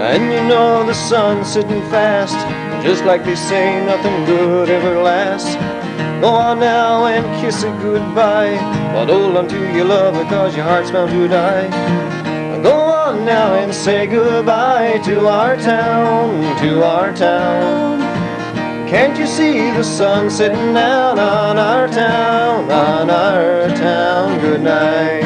And you know the sun's sitting fast, just like they say, nothing good ever lasts. Go on now and kiss it goodbye, but hold on to your love because your heart's bound to die. Go on now and say goodbye to our town, to our town. Can't you see the sun sitting down on our town, on our town? Good night.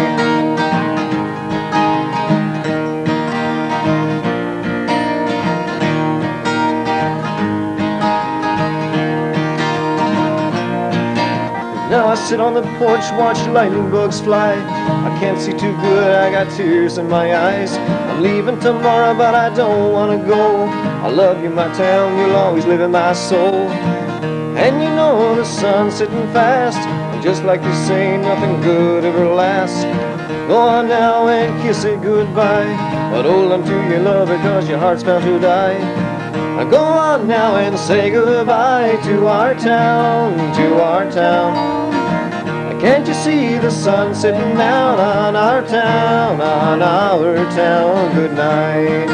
Now I sit on the porch, watch lightning bugs fly. I can't see too good, I got tears in my eyes. I'm leaving tomorrow, but I don't want to go. I love you, my town, you'll always live in my soul. And you know the sun's sitting fast, and just like they say, nothing good ever lasts. Go on now and kiss it goodbye, but hold on to your love because your heart's bound to die. Go on now and say goodbye to our town, to our town. Can't you see the sun sitting down on our town, on our town? Good night.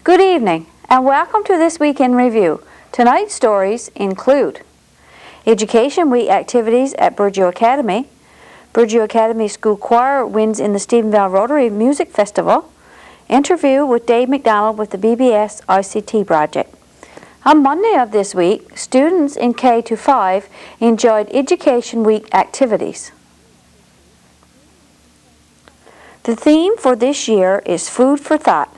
Good evening and welcome to this Week in Review. Tonight's stories include Education Week activities at Burgeo Academy. Burgeo Academy School Choir wins in the Stephenville Rotary Music Festival. Interview with Dave Macdonald with the BBS ICT project. On Monday of this week, students in K-5 enjoyed Education Week activities. The theme for this year is Food for Thought.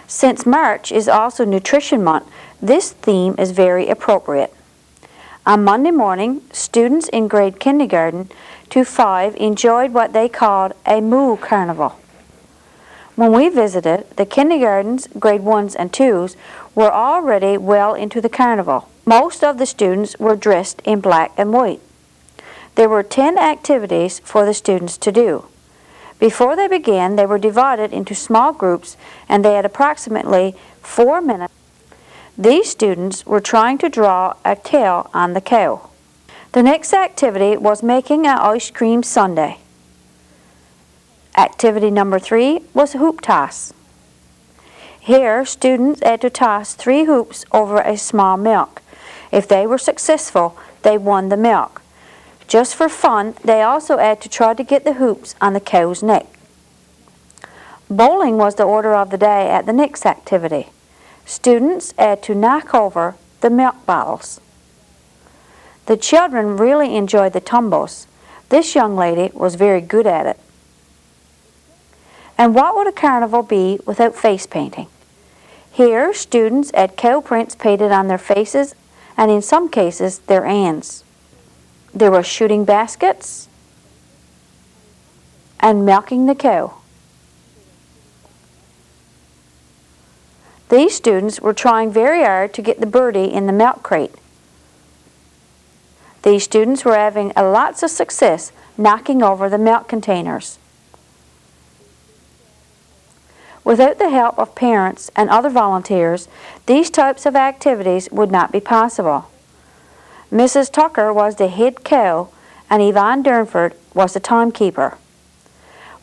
Since March is also Nutrition Month, this theme is very appropriate. On Monday morning, students in grade kindergarten to 5 enjoyed what they called a Moo Carnival. When we visited, the kindergartens, grade 1s and 2s, were already well into the carnival. Most of the students were dressed in black and white. There were 10 activities for the students to do. Before they began, they were divided into small groups and they had approximately 4 minutes. These students were trying to draw a tail on the cow. The next activity was making an ice cream sundae. Activity number 3 was hoop toss. Here, students had to toss 3 hoops over a small milk. If they were successful, they won the milk. Just for fun, they also had to try to get the hoops on the cow's neck. Bowling was the order of the day at the next activity. Students had to knock over the milk bottles. The children really enjoyed the tumbles. This young lady was very good at it. And what would a carnival be without face painting? Here, students had cow prints painted on their faces and in some cases their hands. There were shooting baskets and milking the cow. These students were trying very hard to get the birdie in the milk crate. These students were having lots of success knocking over the milk containers. Without the help of parents and other volunteers, these types of activities would not be possible. Mrs. Tucker was the head cow and Yvonne Durnford was the timekeeper.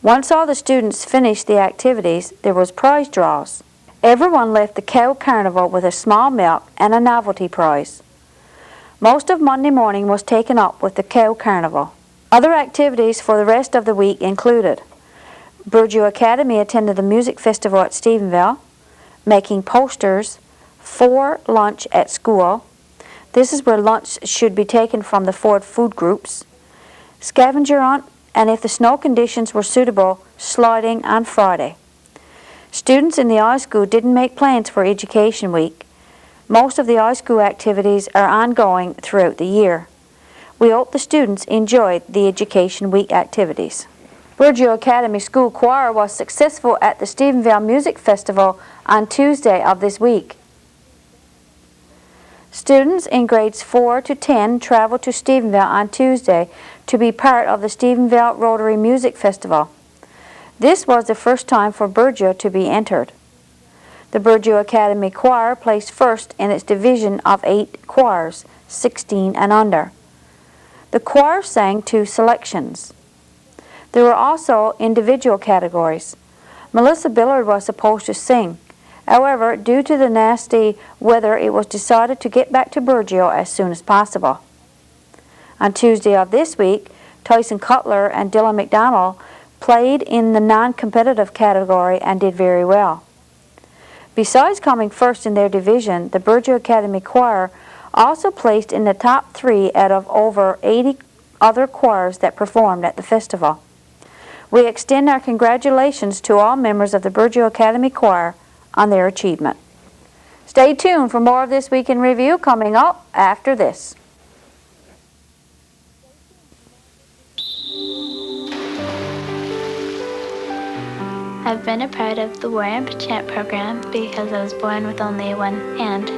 Once all the students finished the activities, there was prize draws. Everyone left the cow carnival with a small milk and a novelty prize. Most of Monday morning was taken up with the cow carnival. Other activities for the rest of the week included Burgeo Academy attended the music festival at Stephenville, making posters for lunch at school. This is where lunch should be taken from the 4 food groups. Scavenger hunt, and if the snow conditions were suitable, sliding on Friday. Students in the high school didn't make plans for Education Week. Most of the high school activities are ongoing throughout the year. We hope the students enjoyed the Education Week activities. Burgeo Academy School Choir was successful at the Stephenville Music Festival on Tuesday of this week. Students in grades 4 to 10 traveled to Stephenville on Tuesday to be part of the Stephenville Rotary Music Festival. This was the first time for Burgeo to be entered. The Burgeo Academy Choir placed first in its division of 8 choirs, 16 and under. The choir sang 2 selections. There were also individual categories. Melissa Billard was supposed to sing. However, due to the nasty weather, it was decided to get back to Burgeo as soon as possible. On Tuesday of this week, Tyson Cutler and Dylan Macdonald played in the non-competitive category and did very well. Besides coming first in their division, the Burgeo Academy Choir also placed in the top 3 out of over 80 other choirs that performed at the festival. We extend our congratulations to all members of the Burgeo Academy Choir on their achievement. Stay tuned for more of This Week in Review coming up after this. I've been a part of the War Chant program because I was born with only one hand.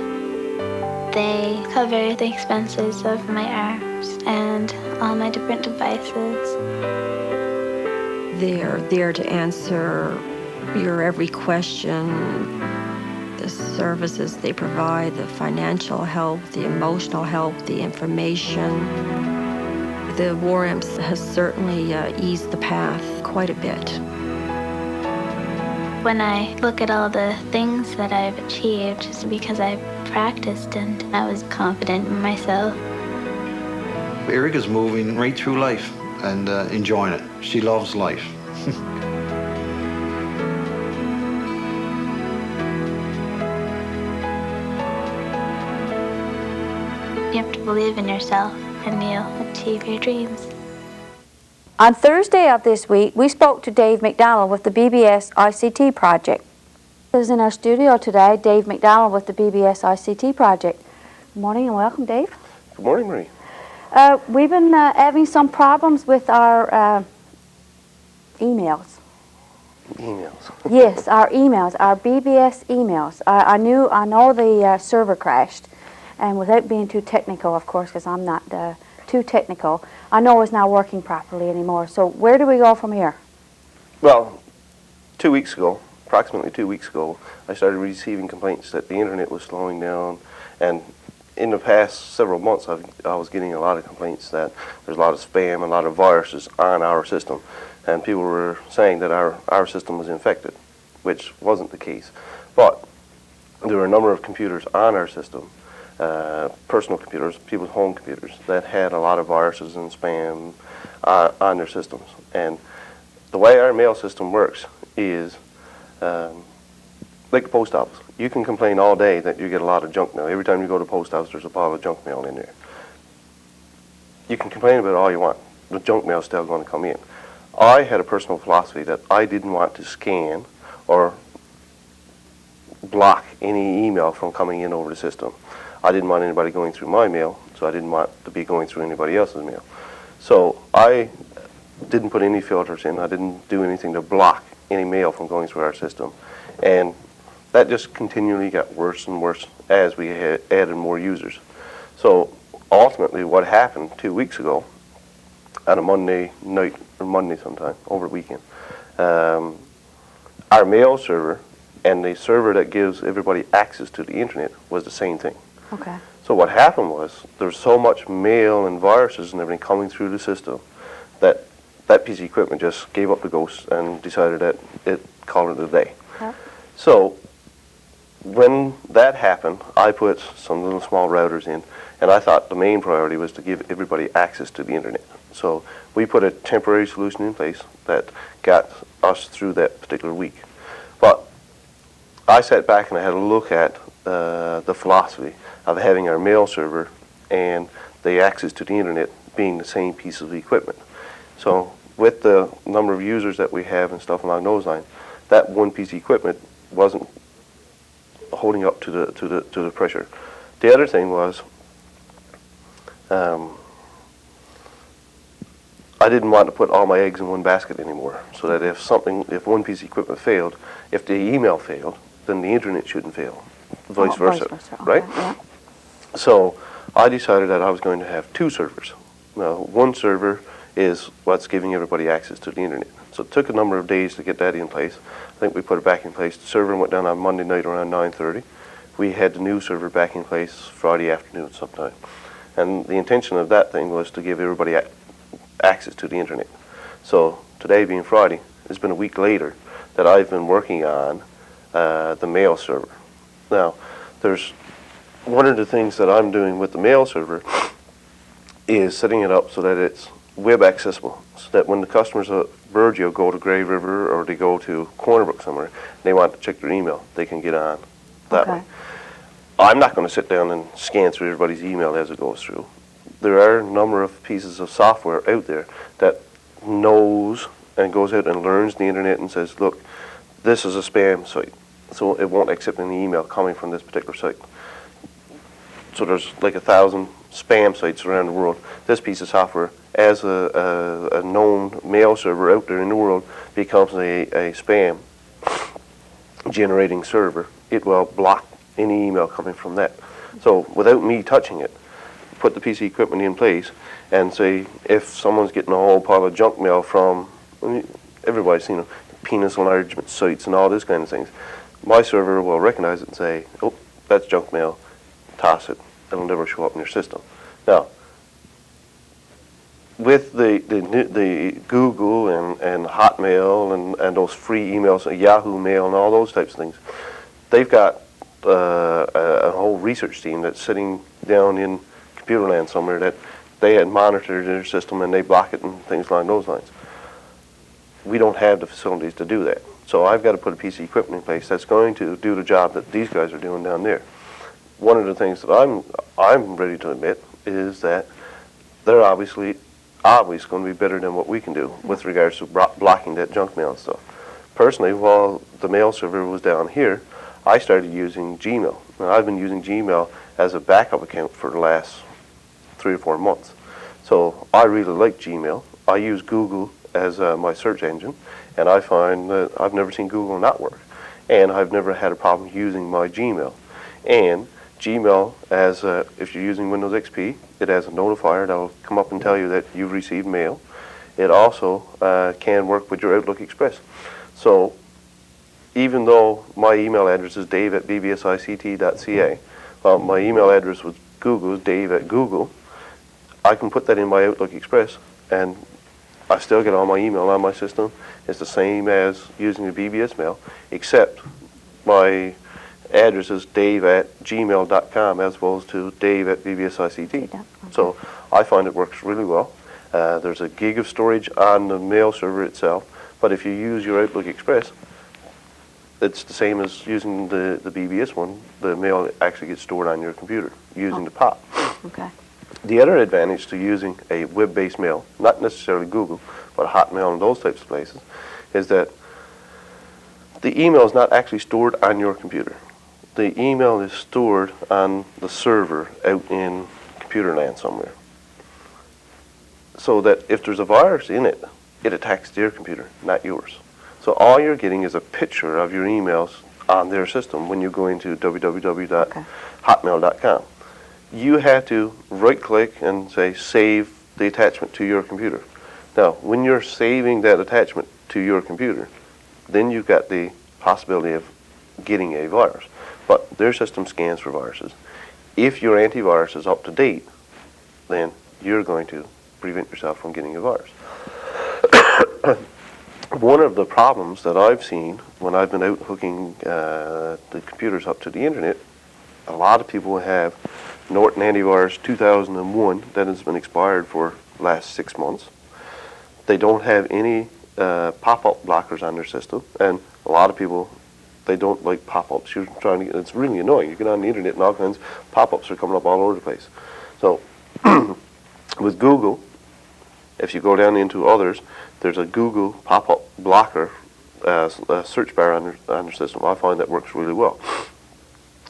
They cover the expenses of my arms and all my different devices. They're there to answer your every question. The services they provide, the financial help, the emotional help, the information. The War Amps has certainly eased the path quite a bit. When I look at all the things that I've achieved, it's because I've practiced and I was confident in myself. Erica's moving right through life and enjoying it. She loves life. You have to believe in yourself and you'll achieve your dreams. On Thursday of this week, we spoke to Dave Macdonald with the BBS ICT project. Is in our studio today, Dave Macdonald with the BBS ICT project. Good morning and welcome, Dave. Good morning, Marie. We've been having some problems with our emails. Emails. Yes, our emails, our BBS emails. I know the server crashed, and without being too technical, of course, because I'm not too technical, I know it's not working properly anymore. So where do we go from here? Well, 2 weeks ago, approximately 2 weeks ago, I started receiving complaints that the internet was slowing down, and in the past several months I was getting a lot of complaints that there's a lot of spam, a lot of viruses on our system, and people were saying that our system was infected, which wasn't the case. But there were a number of computers on our system, personal computers, people's home computers, that had a lot of viruses and spam on their systems. And the way our mail system works is like the post office. You can complain all day that you get a lot of junk mail. Every time you go to the post office, there's a pile of junk mail in there. You can complain about it all you want. The junk mail is still going to come in. I had a personal philosophy that I didn't want to scan or block any email from coming in over the system. I didn't want anybody going through my mail, so I didn't want to be going through anybody else's mail. So I didn't put any filters in. I didn't do anything to block any mail from going through our system. And that just continually got worse and worse as we had added more users. So ultimately what happened 2 weeks ago, on a Monday night, or Monday sometime, over the weekend, our mail server and the server that gives everybody access to the internet was the same thing. Okay. So what happened was there was so much mail and viruses and everything coming through the system that that piece of equipment just gave up the ghost and decided that it called it a day. Yep. So when that happened, I put some little small routers in, and I thought the main priority was to give everybody access to the internet. So we put a temporary solution in place that got us through that particular week. But I sat back and I had a look at the philosophy of having our mail server and the access to the internet being the same piece of equipment. So with the number of users that we have and stuff along those lines, that one piece of equipment wasn't holding up to the pressure. The other thing was I didn't want to put all my eggs in one basket anymore, so that if one piece of equipment failed, if the email failed, then the internet shouldn't fail, vice versa, right? Okay, yeah. So I decided that I was going to have 2 servers. Now, one server is what's giving everybody access to the internet. So it took a number of days to get that in place. I think we put it back in place. The server went down on Monday night around 9:30. We had the new server back in place Friday afternoon sometime. And the intention of that thing was to give everybody access to the internet. So today being Friday, it's been a week later that I've been working on the mail server. Now, there's one of the things that I'm doing with the mail server is setting it up so that it's web accessible, so that when the customers at Burgeo go to Grey River or they go to Cornerbrook somewhere, they want to check their email, they can get on that way. I'm not going to sit down and scan through everybody's email as it goes through. There are a number of pieces of software out there that knows and goes out and learns the internet and says, look, this is a spam site, so it won't accept any email coming from this particular site. So there's like 1,000 spam sites around the world. This piece of software, as a known mail server out there in the world, becomes a spam generating server. It will block any email coming from that. So without me touching it, put the piece of equipment in place and say if someone's getting a whole pile of junk mail from, everybody's seen penis enlargement sites and all this kind of things, my server will recognize it and say, oh, that's junk mail, toss it, it'll never show up in your system. Now, with the Google and Hotmail and those free emails, Yahoo Mail and all those types of things, they've got a whole research team that's sitting down in computer land somewhere that they had monitored their system and they block it and things along those lines. We don't have the facilities to do that. So I've got to put a piece of equipment in place that's going to do the job that these guys are doing down there. One of the things that I'm ready to admit is that they're obviously always going to be better than what we can do with regards to blocking that junk mail and stuff. Personally, while the mail server was down here, I started using Gmail. Now, I've been using Gmail as a backup account for the last 3 or 4 months. So I really like Gmail. I use Google as my search engine, and I find that I've never seen Google not work. And I've never had a problem using my Gmail. And Gmail, if you're using Windows XP, it has a notifier that will come up and tell you that you've received mail. It also can work with your Outlook Express. So even though my email address is dave@bbsict.ca, well, my email address with Google is dave@google, I can put that in my Outlook Express and I still get all my email on my system. It's the same as using the BBS mail, except my address is dave@gmail.com as opposed to dave@bbsict. So I find it works really well. There's a gig of storage on the mail server itself, but if you use your Outlook Express, it's the same as using the BBS one. The mail actually gets stored on your computer using the POP. Okay. The other advantage to using a web-based mail, not necessarily Google, but Hotmail and those types of places, is that the email is not actually stored on your computer. The email is stored on the server out in computer land somewhere. So that if there's a virus in it, it attacks their computer, not yours. So all you're getting is a picture of your emails on their system when you go into www.hotmail.com. You have to right-click and say save the attachment to your computer. Now, when you're saving that attachment to your computer, then you've got the possibility of getting a virus. But their system scans for viruses. If your antivirus is up to date, then you're going to prevent yourself from getting a virus. One of the problems that I've seen when I've been out hooking the computers up to the internet, a lot of people have Norton Antivirus 2001 that has been expired for the last 6 months. They don't have any pop-up blockers on their system, and a lot of people, they don't like pop-ups. You're trying to get, it's really annoying. You get on the internet and all kinds of pop-ups are coming up all over the place. So with Google, if you go down into others, there's a Google pop-up blocker search bar on your system. I find that works really well.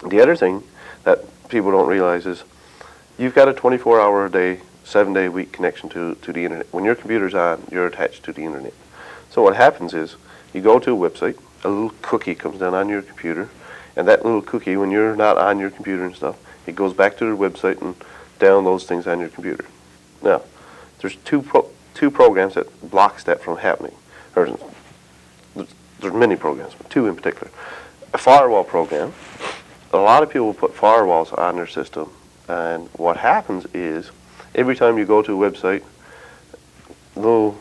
The other thing that people don't realize is you've got a 24-hour-a-day, 7-day-a-week connection to the internet. When your computer's on, you're attached to the internet. So what happens is you go to a website, a little cookie comes down on your computer, and that little cookie, when you're not on your computer and stuff, it goes back to the website and downloads things on your computer. Now, there's two programs that blocks that from happening. or there's many programs, but two in particular. A firewall program, a lot of people put firewalls on their system, and what happens is every time you go to a website, a little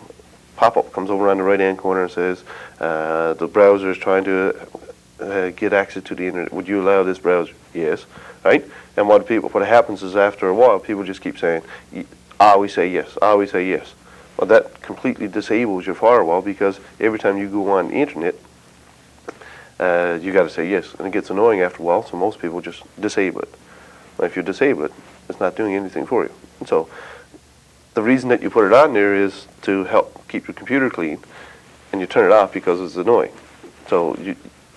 pop-up comes over on the right-hand corner and says, the browser is trying to get access to the internet. Would you allow this browser? Yes. Right? And what happens is after a while, people just keep saying, I always say yes, I always say yes. Well, that completely disables your firewall, because every time you go on the internet, you got to say yes, and it gets annoying after a while, so most people just disable it. Well, if you disable it, it's not doing anything for you. And so the reason that you put it on there is to help keep your computer clean, and you turn it off because it's annoying. So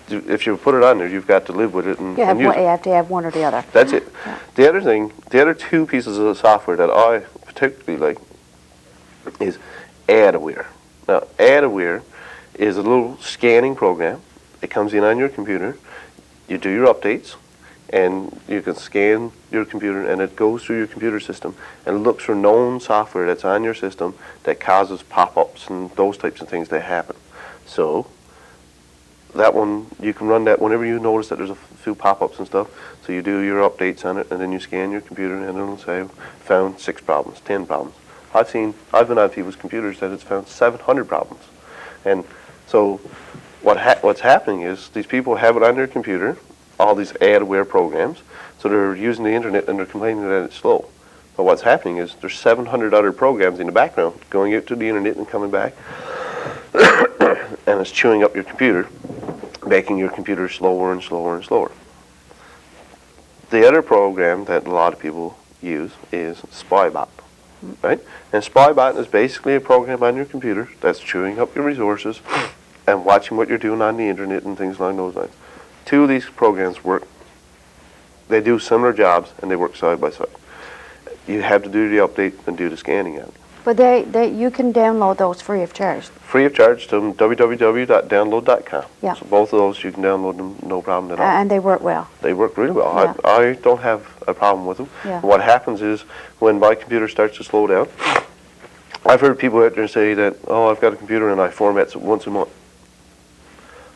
if you put it on there, you've got to live with it and, You have, and use one, it. you have to have one or the other. That's it. Yeah. The other two pieces of software that I particularly like is AdAware. Now, AdAware is a little scanning program. It comes in on your computer. You do your updates, and you can scan your computer, and it goes through your computer system and looks for known software that's on your system that causes pop-ups and those types of things that happen. So that one, you can run that whenever you notice that there's a few pop-ups and stuff. So you do your updates on it, and then you scan your computer, and it'll say, found 6 problems, 10 problems. I've been on people's computers that it's found 700 problems. And so what's happening is these people have it on their computer, all these AdAware programs, so they're using the internet and they're complaining that it's slow. But what's happening is there's 700 other programs in the background going out to the internet and coming back, and it's chewing up your computer, making your computer slower and slower and slower. The other program that a lot of people use is Spybot, right? And Spybot is basically a program on your computer that's chewing up your resources and watching what you're doing on the internet and things along those lines. Two of these programs work. They do similar jobs, and they work side by side. You have to do the update and do the scanning on it. But you can download those free of charge. Free of charge to www.download.com. Yeah. So both of those, you can download them, no problem at all. And they work well. They work really well. Yeah. I don't have a problem with them. Yeah. What happens is when my computer starts to slow down, I've heard people out there say that, oh, I've got a computer and I format it once a month.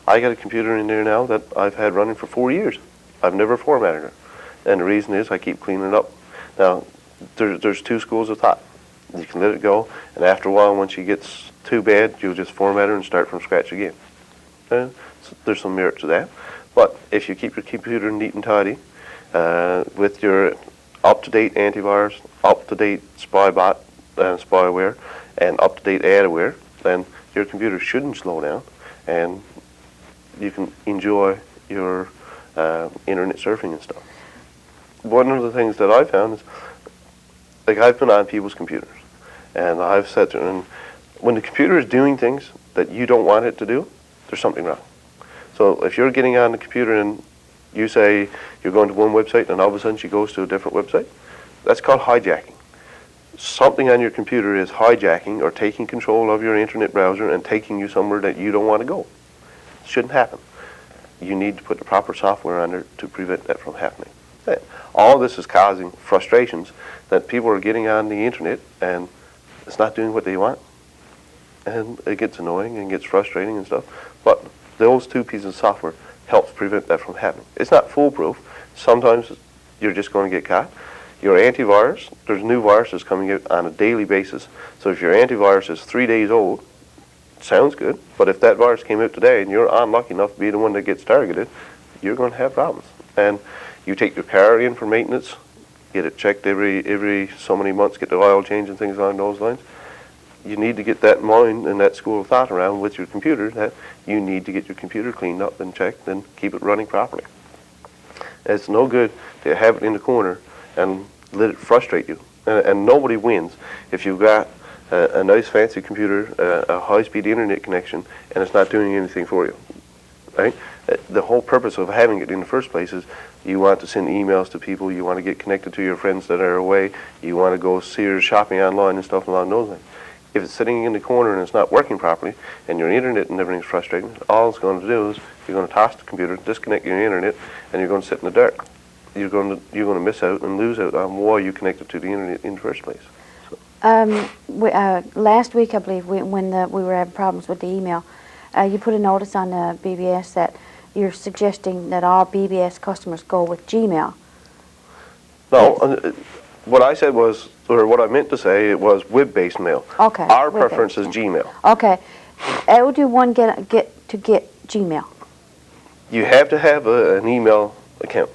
I got a computer in there now that I've had running for 4 years. I've never formatted it. And the reason is I keep cleaning it up. Now, there's two schools of thought. You can let it go, and after a while, once she gets too bad, you'll just format her and start from scratch again. So there's some merit to that. But if you keep your computer neat and tidy, with your up-to-date antivirus, up-to-date Spybot and spyware, and up-to-date AdAware, then your computer shouldn't slow down, and you can enjoy your internet surfing and stuff. One of the things that I found is, like, I've been on people's computers, and I've said to them, when the computer is doing things that you don't want it to do, there's something wrong. So if you're getting on the computer and you say you're going to one website and all of a sudden she goes to a different website, that's called hijacking. Something on your computer is hijacking or taking control of your internet browser and taking you somewhere that you don't want to go. It shouldn't happen. You need to put the proper software on there to prevent that from happening. All this is causing frustrations that people are getting on the internet and it's not doing what they want. And it gets annoying and gets frustrating and stuff. But those two pieces of software helps prevent that from happening. It's not foolproof. Sometimes you're just going to get caught. Your antivirus, there's new viruses coming out on a daily basis. So if your antivirus is 3 days old, sounds good. But if that virus came out today and you're unlucky enough to be the one that gets targeted, you're going to have problems. And you take your car in for maintenance, get it checked every so many months, get the oil change and things along those lines. You need to get that in mind and that school of thought around with your computer, that you need to get your computer cleaned up and checked and keep it running properly. It's no good to have it in the corner and let it frustrate you. And nobody wins if you've got a nice fancy computer, a high-speed internet connection, and it's not doing anything for you. Right? The whole purpose of having it in the first place is you want to send emails to people, you want to get connected to your friends that are away, you want to go see your shopping online and stuff along those lines. If it's sitting in the corner and it's not working properly, and your internet and everything's frustrating, all it's going to do is you're going to toss the computer, disconnect your internet, and you're going to sit in the dark. You're going to miss out and lose out on why you connected to the internet in the first place. So. Last week, I believe, when we were having problems with the email, you put a notice on the BBS that you're suggesting that all BBS customers go with Gmail. No, Yes. what I said was, or what I meant to say, it was web-based mail. Okay. Our web-based. preference is Gmail. Okay. How do one get Gmail? You have to have an email account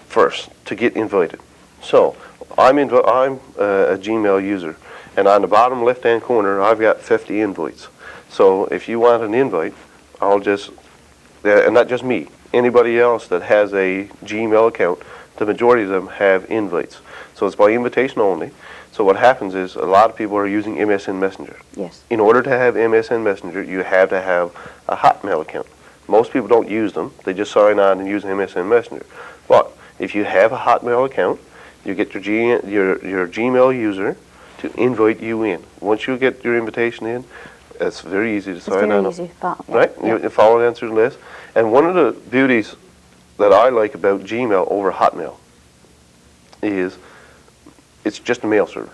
first to get invited. So I'm a Gmail user, and on the bottom left-hand corner, I've got 50 invites. So if you want an invite, I'll just, and not just me, anybody else that has a Gmail account, the majority of them have invites. So it's by invitation only. So what happens is a lot of people are using MSN Messenger. Yes. In order to have MSN Messenger, you have to have a Hotmail account. Most people don't use them. They just sign on and use MSN Messenger. But if you have a Hotmail account, you get your Gmail user to invite you in. Once you get your invitation in, it's very easy to sign on. It's very easy. Right? Yeah. You follow the answers list. And one of the beauties that I like about Gmail over Hotmail is it's just a mail server.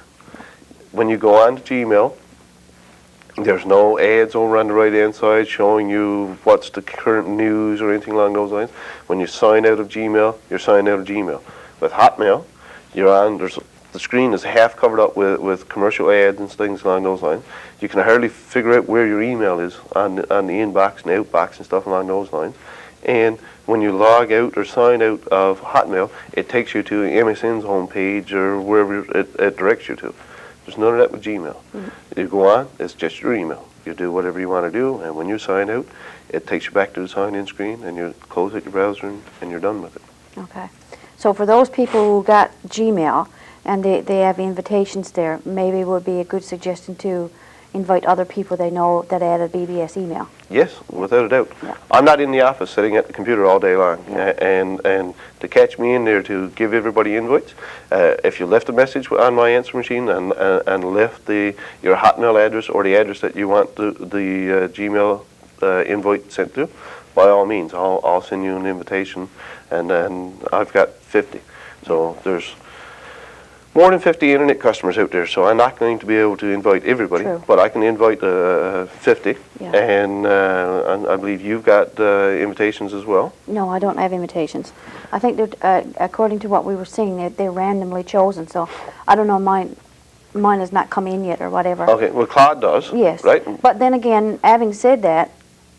When you go on to Gmail, there's no ads over on the right-hand side showing you what's the current news or anything along those lines. When you sign out of Gmail, you're signed out of Gmail. With Hotmail, the screen is half covered up with commercial ads and things along those lines. You can hardly figure out where your email is on the inbox and outbox and stuff along those lines. And when you log out or sign out of Hotmail, it takes you to MSN's homepage or wherever it directs you to. There's none of that with Gmail. Mm-hmm. You go on, it's just your email. You do whatever you want to do, and when you sign out, it takes you back to the sign-in screen, and you close out your browser, and you're done with it. Okay. So for those people who got Gmail and they have invitations there, maybe it would be a good suggestion to invite other people they know that add a BBS email. Yes, without a doubt. Yeah. I'm not in the office sitting at the computer all day long, Yeah. and to catch me in there to give everybody invites, if you left a message on my answer machine and left your Hotmail address or the address that you want the Gmail invite sent to, by all means, I'll send you an invitation, and then I've got 50. So there's more than 50 internet customers out there, so I'm not going to be able to invite everybody, True. but I can invite 50, Yeah. and I believe you've got invitations as well. No, I don't have invitations. I think that according to what we were seeing, they're randomly chosen, so I don't know, mine has not come in yet or whatever. Okay, well, Claude does, Yes. right? But then again, having said that,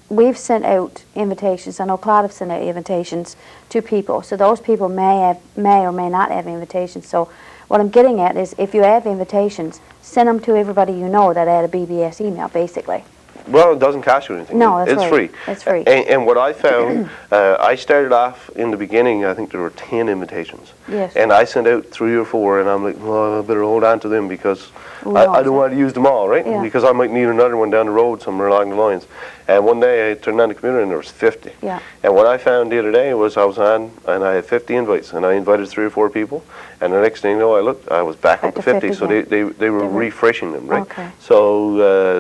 we've sent out invitations. I know Claude have sent out invitations to people, so those people may or may not have invitations. So what I'm getting at is, if you have invitations, send them to everybody you know that had a BBS email, basically. Well, it doesn't cost you anything. No, that's it's right. free. It's free. And what I found, I started off in the beginning, I think there were 10 invitations. Yes. And I sent out 3 or 4, and I'm like, well, I better hold on to them because Who I knows, don't want to use them all, right? Yeah. Because I might need another one down the road somewhere along the lines. And one day I turned on the computer and there was 50. Yeah. And what I found the other day was I was on and I had 50 invites, and I invited 3 or 4 people, and the next thing you know, I looked, I was back up to 50. So they were refreshing them, right? Okay. So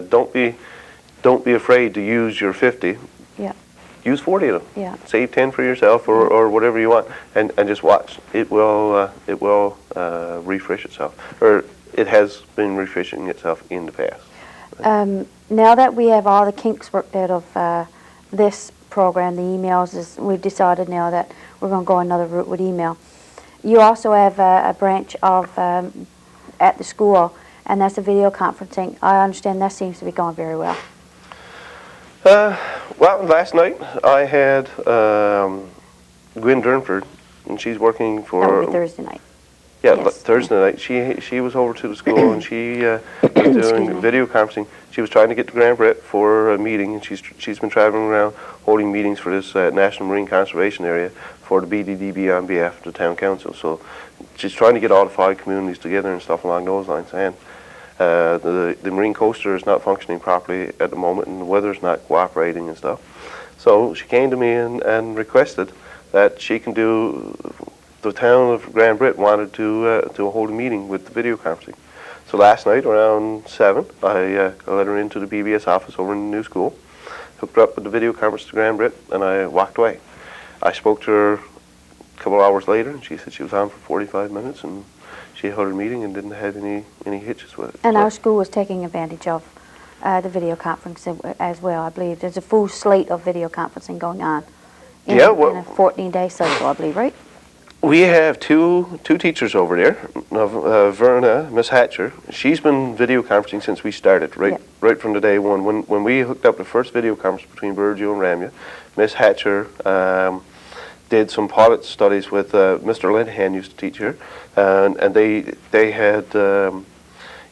don't be afraid to use your 50. Yeah. Use 40 of them. Yeah. Save 10 for yourself or whatever you want, and just watch. It will refresh itself, or it has been refreshing itself in the past. Now that we have all the kinks worked out of this program, the emails, we've decided now that we're going to go another route with email. You also have a branch of at the school, and that's the video conferencing. I understand that seems to be going very well. Well, last night I had Gwen Durnford, and she's working for... That would be Thursday night. Yeah, Yes. Thursday night. She was over to the school, and she was doing video conferencing. She was trying to get to Grand Brett for a meeting, and she's been traveling around holding meetings for this National Marine Conservation Area for the BDDB on behalf of the town council. So she's trying to get all the 5 communities together and stuff along those lines. And the marine coaster is not functioning properly at the moment, and the weather's not cooperating and stuff. So she came to me and requested that she can do... The town of Grand Brett wanted to hold a meeting with the video conferencing. So last night around 7, I let her into the BBS office over in the new school, hooked her up with the video conference to Grand Brett, and I walked away. I spoke to her a couple hours later, and she said she was on for 45 minutes, and she held her meeting and didn't have any hitches with it. And So- our school is taking advantage of the video conferencing as well, I believe. There's a full slate of video conferencing going on in, Yeah, well- in a 14-day cycle, I believe, right? We have two teachers over there. Verna, Miss Hatcher, she's been video conferencing since we started, right from the day one. When we hooked up the first video conference between Burgeo and Ramya, Miss Hatcher did some pilot studies with Mr. Linehan used to teach here, and they had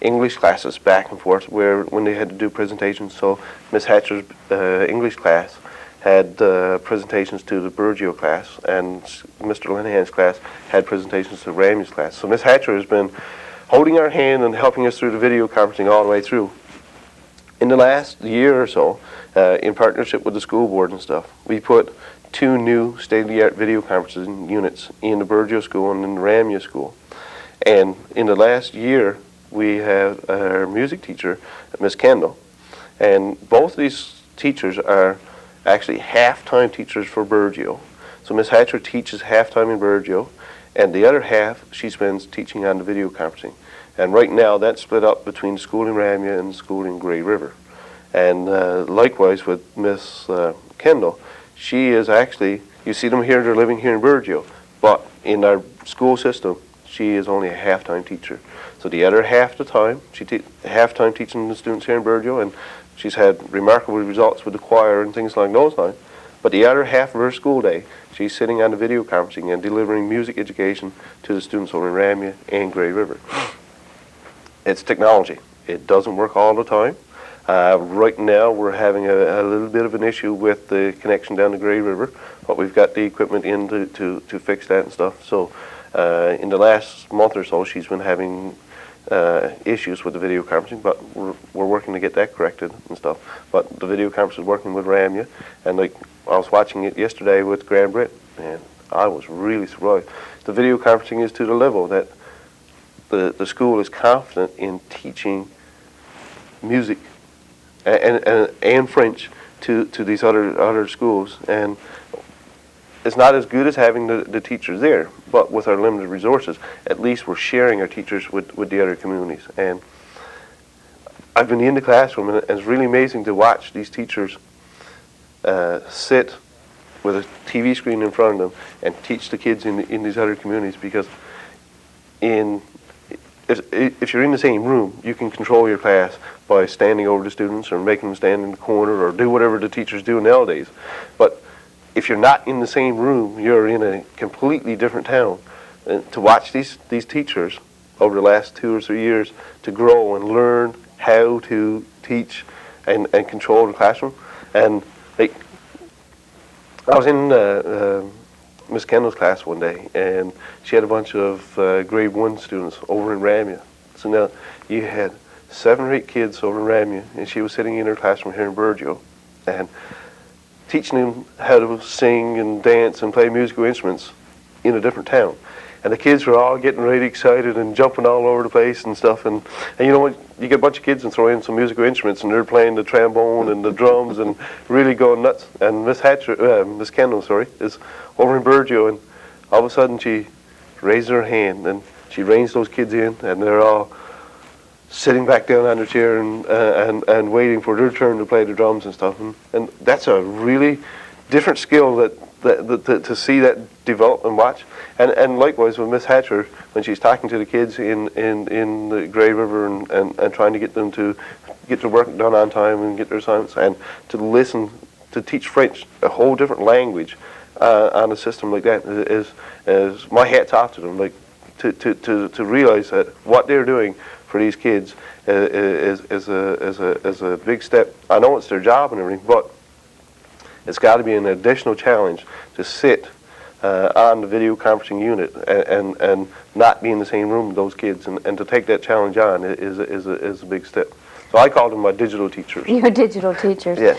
English classes back and forth when they had to do presentations. So Miss Hatcher's English class had presentations to the Burgeo class, and Mr. Linehan's class had presentations to Ramya's class. So Miss Hatcher has been holding our hand and helping us through the video conferencing all the way through. In the last year or so, in partnership with the school board and stuff, we put 2 new state-of-the-art video conferencing units in the Burgeo school and in the Ramya school. And in the last year, we have our music teacher, Miss Kendall, and both of these teachers are actually half-time teachers for Burgeo. So Miss Hatcher teaches half-time in Burgeo, and the other half she spends teaching on the video conferencing. And right now that's split up between the school in Ramya and the school in Grey River. And likewise with Miss Kendall, she is actually, you see them here, they're living here in Burgeo, but in our school system, she is only a half-time teacher. So the other half of the time, half-time teaching the students here in Burgeo, and she's had remarkable results with the choir and things along those lines. But the other half of her school day, she's sitting on the video conferencing and delivering music education to the students over in Ramya and Grey River. It's technology. It doesn't work all the time. Right now we're having a little bit of an issue with the connection down to Grey River, but we've got the equipment in to fix that and stuff. So in the last month or so she's been having issues with the video conferencing, but we're working to get that corrected and stuff. But the video conference is working with Ramya, and like I was watching it yesterday with Grand Brit, and I was really surprised. The video conferencing is to the level that the school is confident in teaching music and French to these other schools, and it's not as good as having the teachers there, but with our limited resources, at least we're sharing our teachers with the other communities. And I've been in the classroom, and it's really amazing to watch these teachers sit with a TV screen in front of them and teach the kids in these other communities, because if you're in the same room, you can control your class by standing over the students or making them stand in the corner or do whatever the teachers do nowadays. But if you're not in the same room, you're in a completely different town. And to watch these teachers over the last 2 or 3 years to grow and learn how to teach and control the classroom. And like, I was in Miss Kendall's class one day, and she had a bunch of grade 1 students over in Ramya. So now you had 7 or 8 kids over in Ramya, and she was sitting in her classroom here in Burgeo and teaching them how to sing and dance and play musical instruments in a different town. And the kids were all getting really excited and jumping all over the place and stuff. And you know what? You get a bunch of kids and throw in some musical instruments, and they're playing the trombone and the drums and really going nuts. And Miss Kendall, is over in Burgeo, and all of a sudden she raised her hand and she reins those kids in, and they're all sitting back down on their chair and waiting for their turn to play the drums and stuff. And that's a really different skill that to see that develop and watch. And likewise with Miss Hatcher, when she's talking to the kids in the Grey River and trying to get them to get their work done on time and get their assignments, and to listen, to teach French, a whole different language on a system like that, is my hat's off to them. Like to realize that what they're doing for these kids is a big step. I know it's their job and everything, but it's got to be an additional challenge to sit on the video conferencing unit and not be in the same room with those kids, and to take that challenge on is a big step. So I call them my digital teachers. Your digital teachers. Yeah.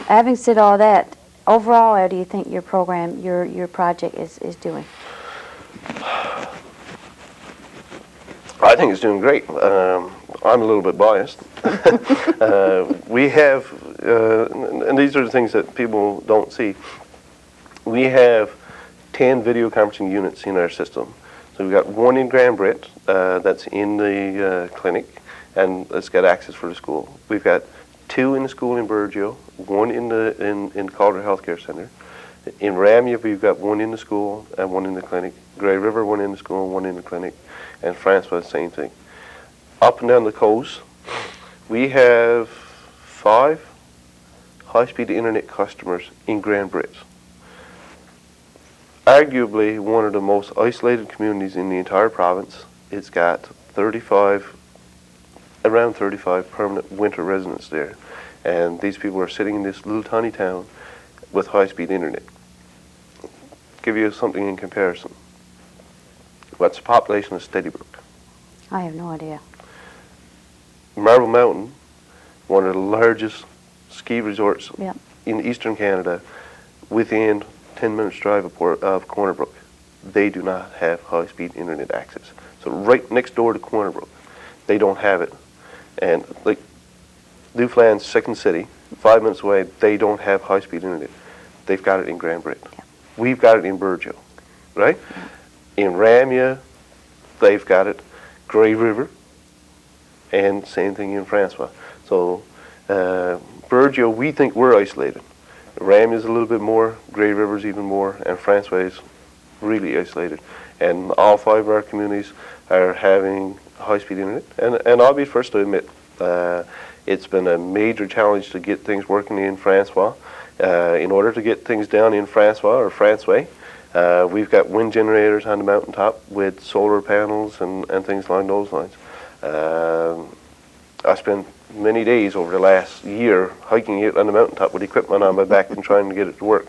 Having said all that, overall, how do you think your program, your project is doing? I think it's doing great. I'm a little bit biased. We have, and these are the things that people don't see, we have 10 video conferencing units in our system. So we've got one in Grand Brit that's in the clinic, and it's got access for the school. We've got two in the school in Burgeo, one in the Calder Healthcare Centre. In Ramia, we've got one in the school and one in the clinic. Grey River, one in the school and one in the clinic. And Francois, same thing. Up and down the coast, we have 5 high-speed internet customers in Grand Brit. Arguably one of the most isolated communities in the entire province. It's got around 35 permanent winter residents there. And these people are sitting in this little tiny town with high-speed internet. Give you something in comparison. What's the population of Steadybrook? I have no idea. Marble Mountain, one of the largest ski resorts Yep. in eastern Canada, within 10 minutes drive of Corner Brook. They do not have high-speed internet access. So right next door to Corner Brook, they don't have it. And like Newfoundland's second city, 5 minutes away, they don't have high-speed internet. They've got it in Grand Brit. Yep. We've got it in Burgeo, right? Yep. In Ramia, they've got it. Grey River, and same thing in Francois. So Burgeo, we think we're isolated. Ramia is a little bit more, Grey River's even more, and Francois is really isolated. And all 5 of our communities are having high-speed internet. And I'll be first to admit, it's been a major challenge to get things working in Francois. In order to get things down in Francois or Franceway, we've got wind generators on the mountaintop with solar panels and things along those lines. I spent many days over the last year hiking out on the mountaintop with equipment on my back and trying to get it to work.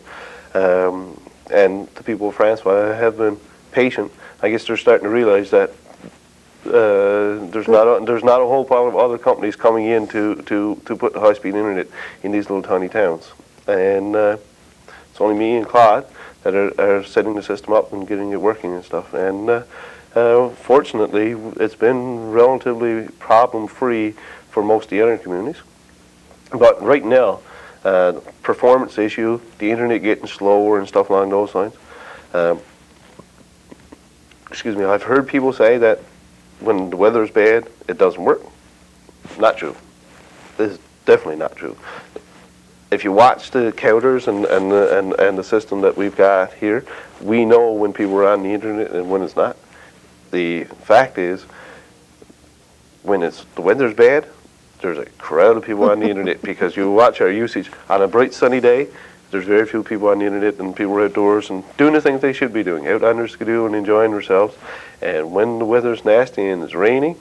And the people of Francois have been patient. I guess they're starting to realize that there's not a whole pile of other companies coming in to put high-speed internet in these little tiny towns. And it's only me and Claude that are setting the system up and getting it working and stuff. And fortunately, it's been relatively problem-free for most of the other communities. But right now, performance issue, the internet getting slower and stuff along those lines. Excuse me, I've heard people say that when the weather's bad, it doesn't work. Not true. This is definitely not true. If you watch the counters and the system that we've got here, we know when people are on the internet and when it's not. The fact is, when the weather's bad, there's a crowd of people on the internet because you watch our usage. On a bright sunny day, there's very few people on the internet and people are outdoors and doing the things they should be doing, out on their skidoo and enjoying themselves. And when the weather's nasty and it's raining,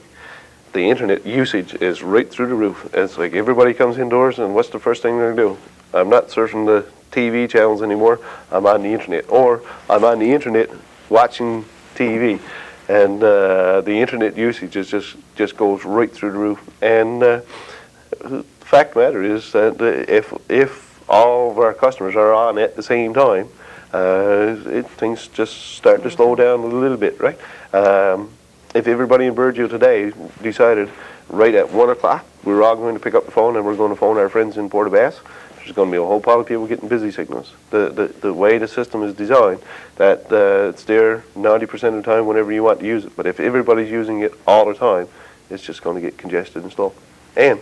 the internet usage is right through the roof. It's like everybody comes indoors and what's the first thing they're going to do? I'm not surfing the TV channels anymore, I'm on the internet. Or I'm on the internet watching TV. And the internet usage is just goes right through the roof. And the fact of the matter is that if all of our customers are on at the same time, things just start to slow down a little bit, right? If everybody in Burgeo today decided right at 1 o'clock we're all going to pick up the phone and we're going to phone our friends in Port of Bass, there's going to be a whole pile of people getting busy signals. The way the system is designed, that it's there 90% of the time whenever you want to use it. But if everybody's using it all the time, it's just going to get congested and slow. And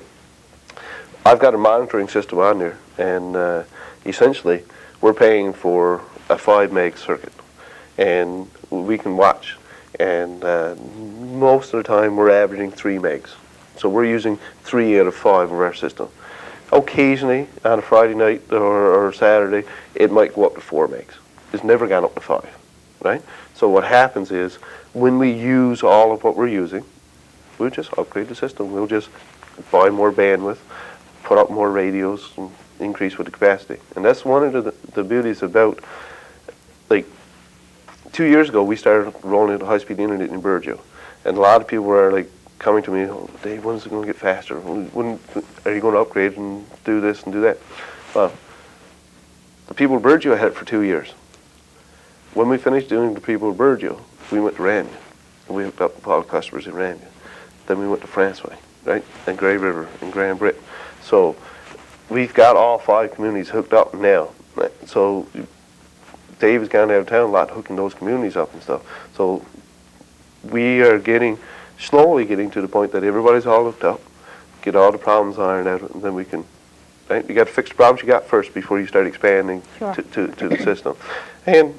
I've got a monitoring system on there, and essentially we're paying for a 5 meg circuit, and we can watch. And most of the time we're averaging 3 megs. So we're using 3 out of 5 of our system. Occasionally, on a Friday night or Saturday, it might go up to 4 megs. It's never gone up to 5, right? So what happens is, when we use all of what we're using, we'll just upgrade the system. We'll just buy more bandwidth, put up more radios, and increase with the capacity. And that's one of the beauties about, like, 2 years ago, we started rolling out high-speed internet in Burgeo. And a lot of people were like, coming to me, oh, Dave, when's it going to get faster? When are you going to upgrade and do this and do that? Well, the people of Burgeo had it for 2 years. When we finished doing the people of Burgeo, we went to Ramia. And we hooked up all the customers in Ramia. Then we went to Franceway, right? And Grey River and Grand Brit. So we've got all 5 communities hooked up now. Right? So Dave has gone out of town a lot hooking those communities up and stuff. So we are slowly getting to the point that everybody's all hooked up, get all the problems ironed out, and then we can, right? You got to fix the problems you got first before you start expanding Sure. to the system. And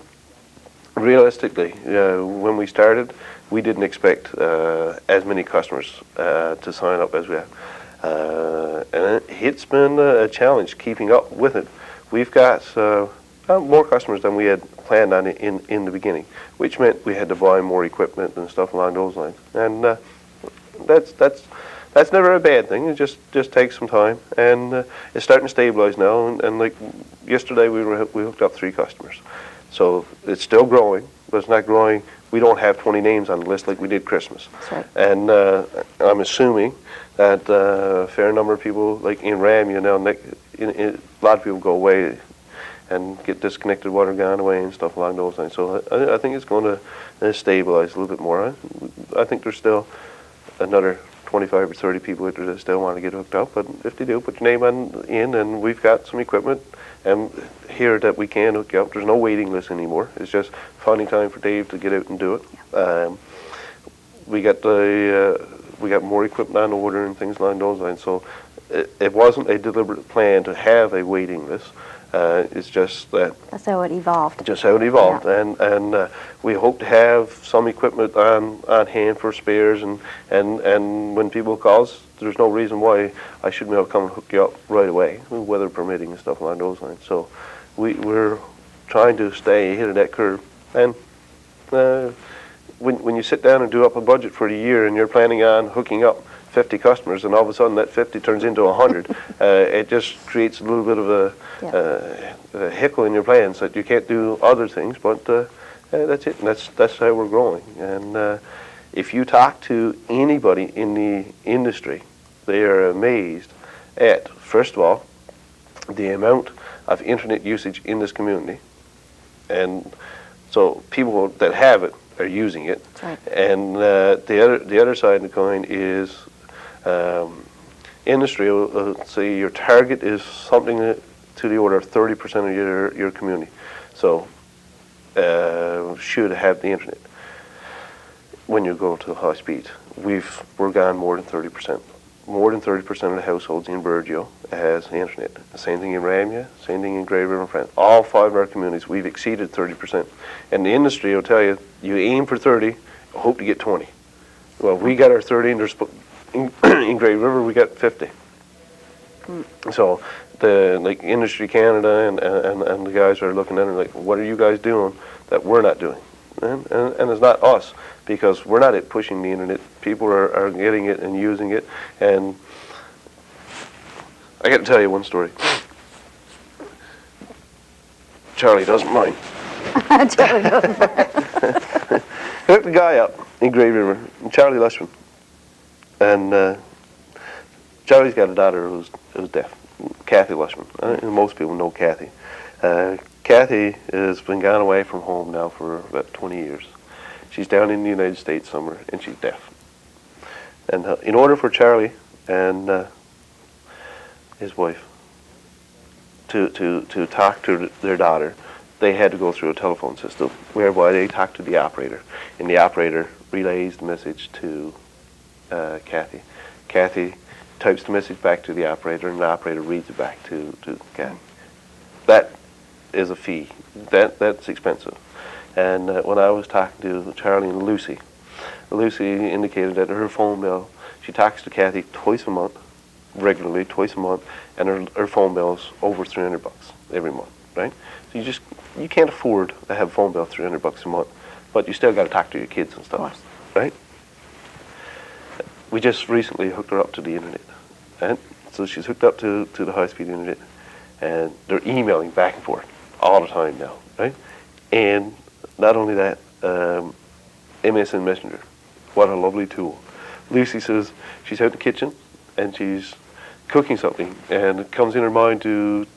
realistically, when we started, we didn't expect as many customers to sign up as we have. And it's been a challenge keeping up with it. We've got more customers than we had planned on in the beginning, which meant we had to buy more equipment and stuff along those lines. And that's never a bad thing. It just takes some time, and it's starting to stabilize now. And like yesterday, we hooked up 3 customers, so it's still growing, but it's not growing. We don't have 20 names on the list like we did Christmas. That's right. And I'm assuming that a fair number of people, like in Ramya now, a lot of people go away and get disconnected, water gone away and stuff along those lines. So I think it's going to stabilize a little bit more. I think there's still another 25 or 30 people out there that still want to get hooked up, but if they do, put your name in, and we've got some equipment here that we can hook you up. There's no waiting list anymore. It's just finding time for Dave to get out and do it. Yeah. We got more equipment on order and things along those lines. So it wasn't a deliberate plan to have a waiting list. It's just that That's how it evolved. just how it evolved. Yeah. And we hope to have some equipment on hand for spares, and when people call us, there's no reason why I shouldn't be able to come and hook you up right away, weather permitting and stuff along those lines. So we're trying to stay ahead of that curve. And when you sit down and do up a budget for the year and you're planning on hooking up 50 customers, and all of a sudden that 50 turns into 100, it just creates a little bit of a hickle in your plans that you can't do other things. But that's it, and that's how we're growing. And if you talk to anybody in the industry, they are amazed at, first of all, the amount of internet usage in this community. And so people that have it are using it. Right. And the other side of the coin is industry will say your target is something to the order of 30% of your community. So should have the internet when you go to high speed. We're gone more than 30%. More than 30% of the households in Burgeo has the internet. Same thing in Ramya, same thing in Grey River and Friends. All 5 of our communities, we've exceeded 30%. And the industry will tell you, you aim for 30, hope to get 20. Well, we got our 30, and in Grey River we got 50. So the Industry Canada and the guys are looking at it like, what are you guys doing that we're not doing? And it's not us, because we're not pushing the internet. People are getting it and using it. And I got to tell you one story. Charlie doesn't mind. Charlie doesn't mind. Hooked the guy up in Grey River, Charlie Lushman. And Charlie's got a daughter who's deaf, Kathy Lushman. Most people know Kathy. Kathy has been gone away from home now for about 20 years. She's down in the United States somewhere, and she's deaf. And in order for Charlie and his wife to talk to their daughter, they had to go through a telephone system whereby they talk to the operator, and the operator relays the message to Kathy. Kathy types the message back to the operator, and the operator reads it back to Kathy. That is a fee. That's expensive. And when I was talking to Charlie and Lucy indicated that her phone bill, she talks to Kathy twice a month, regularly, twice a month, and her phone bill's over $300 every month, right? So you can't afford to have a phone bill $300 a month, but you still got to talk to your kids and stuff, right? We just recently hooked her up to the internet, right? So she's hooked up to the high-speed internet, and they're emailing back and forth all the time now, right? And not only that, MSN Messenger, what a lovely tool. Lucy says she's out in the kitchen and she's cooking something, and it comes in her mind to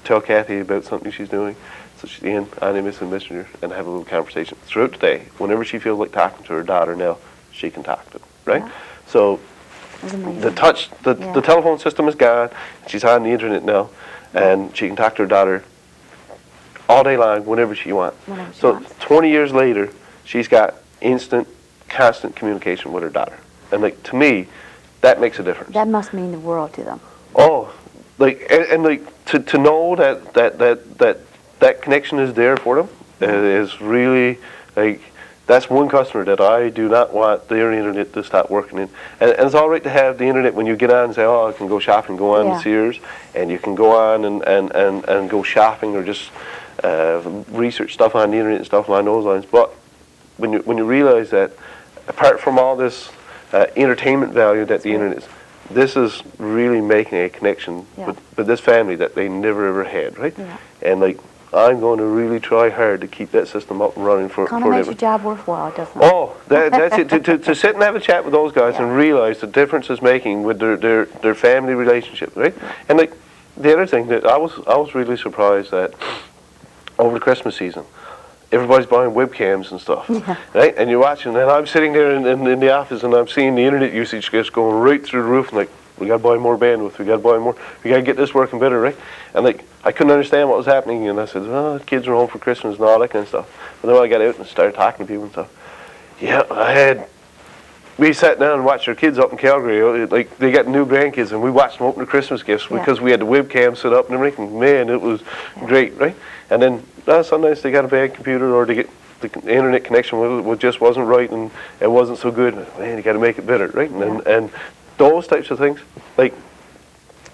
tell Kathy about something she's doing. So she's in on MSN Messenger and have a little conversation throughout the day. Whenever she feels like talking to her daughter now, she can talk to them, right? Yeah. So the telephone system is gone. She's on the internet now, and she can talk to her daughter all day long, whenever she wants. 20 years later, she's got instant constant communication with her daughter. And like, to me, that makes a difference. That must mean the world to them. Oh, like, and like, to know that connection is there for them is really, like, that's one customer that I do not want their internet to stop working in. And it's all right to have the internet when you get on and say, oh, I can go shopping, go on to Sears, and you can go on and go shopping or just research stuff on the internet and stuff along those lines. But when you realize that, apart from all this entertainment value that the internet is, this is really making a connection with this family that they never ever had, right? Yeah. And like, I'm going to really try hard to keep that system up and running for kind of makes your job worthwhile, doesn't it? Oh, that's it. To sit and have a chat with those guys and realize the difference it's making with their family relationship, right? And like, the other thing that I was really surprised that over the Christmas season, everybody's buying webcams and stuff, right? And you're watching, and I'm sitting there in the office, and I'm seeing the internet usage just going right through the roof, and like, we got to buy more bandwidth, we got to buy more, we got to get this working better, right? And like, I couldn't understand what was happening, and I said, oh, the kids are home for Christmas and all that kind of stuff. But then when I got out and started talking to people and stuff, we sat down and watched our kids up in Calgary, like, they got new grandkids, and we watched them open their Christmas gifts because we had the webcam set up and everything. Man, it was great, right? And then sometimes they got a bad computer, or they get the internet connection just wasn't right, and it wasn't so good. Man, you got to make it better, right? And those types of things, like,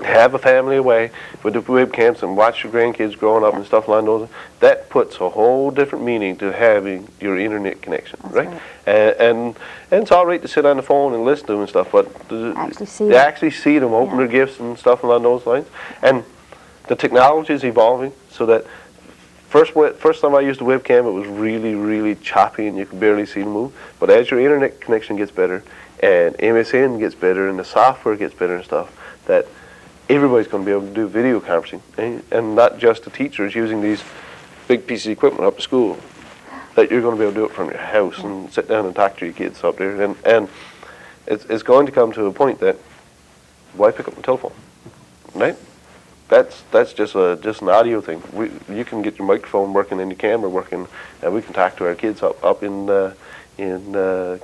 have a family away with the webcams and watch your grandkids growing up and stuff like those, that puts a whole different meaning to having your internet connection, right? And it's all right to sit on the phone and listen to them and stuff, but actually see them open their gifts and stuff along those lines. And the technology is evolving so that first time I used the webcam, it was really, really choppy and you could barely see them move. But as your internet connection gets better and MSN gets better and the software gets better and stuff, that everybody's going to be able to do video conferencing, and not just the teachers using these big pieces of equipment up to school, that you're going to be able to do it from your house and sit down and talk to your kids up there. And it's going to come to a point that, why pick up the telephone, right? That's just an audio thing. You can get your microphone working and your camera working, and we can talk to our kids up in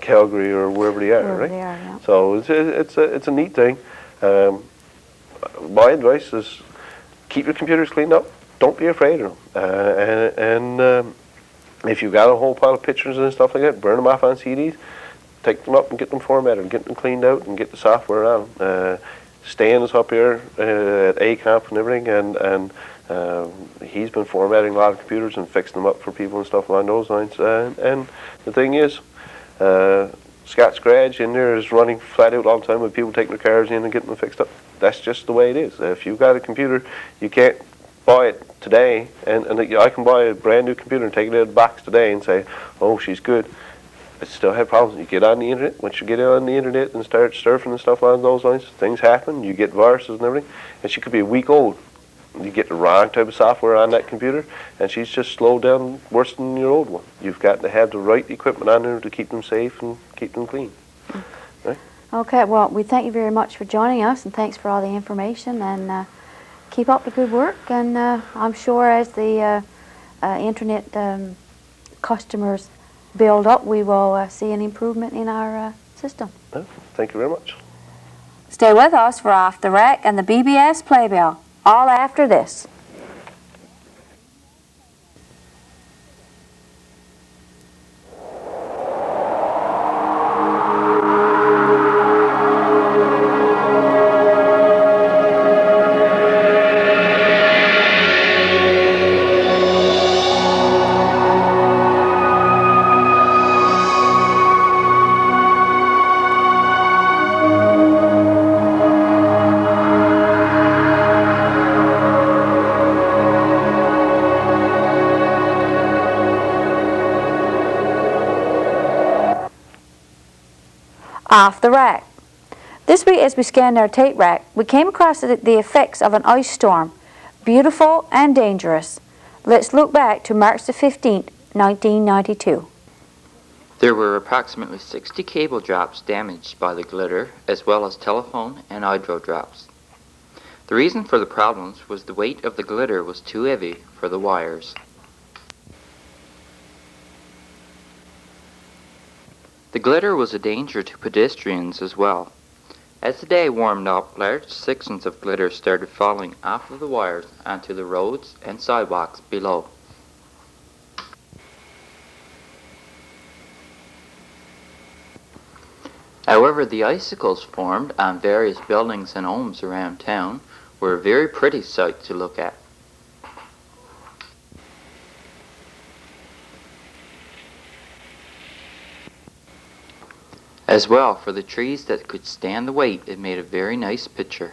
Calgary or wherever they are, right? So it's a neat thing. My advice is keep your computers cleaned up. Don't be afraid of them. And if you've got a whole pile of pictures and stuff like that, burn them off on CDs. Take them up and get them formatted, get them cleaned out, and get the software on them. Stan is up here at ACOMP and everything, and he's been formatting a lot of computers and fixing them up for people and stuff along those lines. And the thing is, Scott's Garage in there is running flat out all the time with people taking their cars in and getting them fixed up. That's just the way it is. If you've got a computer, you can't buy it today, and I can buy a brand new computer and take it out of the box today and say, oh, she's good. I still have problems. You get on the internet. Once you get on the internet and start surfing and stuff along those lines, things happen. You get viruses and everything, and she could be a week old. You get the wrong type of software on that computer, and she's just slowed down worse than your old one. You've got to have the right equipment on there to keep them safe and keep them clean. Right? Okay, well, we thank you very much for joining us, and thanks for all the information, and keep up the good work, and I'm sure as the internet customers build up, we will see an improvement in our system. Thank you very much. Stay with us for Off the Rack and the BBS Playbill, all after this. Off the Rack. This week, as we scanned our tape rack, we came across the effects of an ice storm, beautiful and dangerous. Let's look back to March the 15th, 1992. There were approximately 60 cable drops damaged by the glitter, as well as telephone and hydro drops. The reason for the problems was the weight of the glitter was too heavy for the wires. The glitter was a danger to pedestrians as well. As the day warmed up, large sections of glitter started falling off of the wires onto the roads and sidewalks below. However, the icicles formed on various buildings and homes around town were a very pretty sight to look at. As well, for the trees that could stand the weight, it made a very nice picture.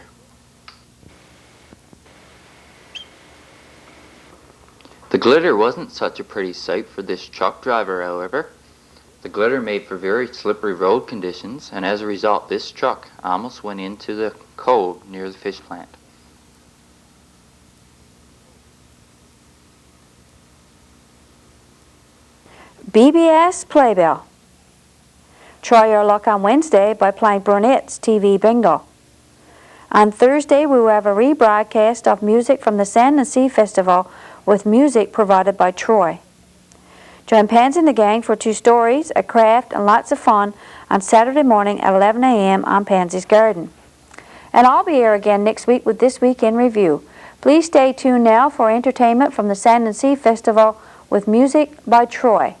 The glitter wasn't such a pretty sight for this truck driver, however. The glitter made for very slippery road conditions, and as a result, this truck almost went into the cove near the fish plant. BBS Playbill. Try your luck on Wednesday by playing Burnett's TV Bingo. On Thursday, we will have a rebroadcast of music from the Sand and Sea Festival with music provided by TWIR. Join Pansy and the gang for 2 stories, a craft, and lots of fun on Saturday morning at 11 a.m. on Pansy's Garden. And I'll be here again next week with This Week in Review. Please stay tuned now for entertainment from the Sand and Sea Festival with music by TWIR.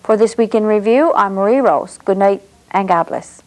For This Week in Review, I'm Marie Rose. Good night and God bless.